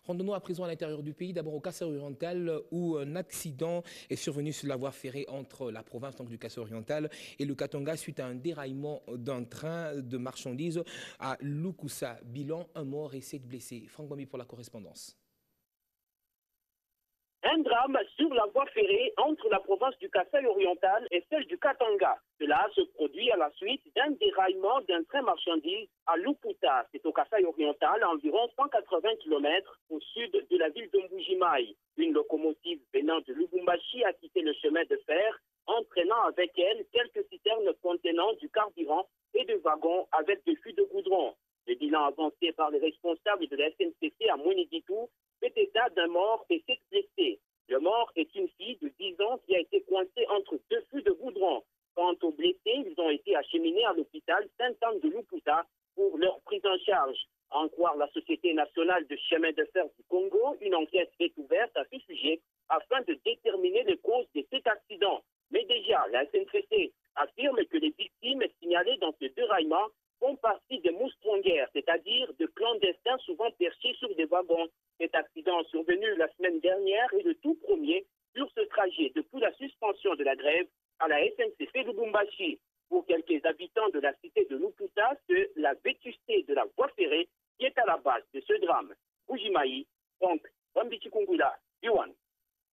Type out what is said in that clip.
Rendons-nous à présent à l'intérieur du pays, d'abord au Kassai-Oriental, où un accident est survenu sur la voie ferrée entre la province donc, du Kassai-Oriental et le Katanga suite à un déraillement d'un train de marchandises à Lukusa. Bilan, un mort et 7 blessés. Franck Bami pour la correspondance. Un drame sur la voie ferrée entre la province du Kassai-Oriental et celle du Katanga. Cela se produit à la suite d'un déraillement d'un train marchandise à Luputa. C'est au Kassai-Oriental, à environ 180 km au sud de la ville de Mbujimayi. Une locomotive venant de Lubumbashi a quitté le chemin de fer, entraînant avec elle quelques citernes contenant du carburant et des wagons avec des fûts de goudron. Le bilan avancé par les responsables de la SNCC à Moniditou fait état d'un mort et 7 blessés. Le mort est une fille de 10 ans qui a été coincée entre deux fûts de goudron. Quant aux blessés, ils ont été acheminés à l'hôpital Sainte-Anne de Luputa pour leur prise en charge. À en croire la Société nationale de chemin de fer du Congo, une enquête est ouverte à ce sujet afin de déterminer les causes de cet accident. Mais déjà, la SNCC affirme que les victimes signalées dans ce déraillement font partie des moustrongueurs, c'est-à-dire de clandestins souvent perchés sur des wagons. Cet accident survenu la semaine dernière est le tout premier sur ce trajet depuis la suspension de la grève à la SNCC Lubumbashi. Pour quelques habitants de la cité de Luputa, c'est la vétusté de la voie ferrée qui est à la base de ce drame. Mbujimayi, donc, Wambichi Kungula.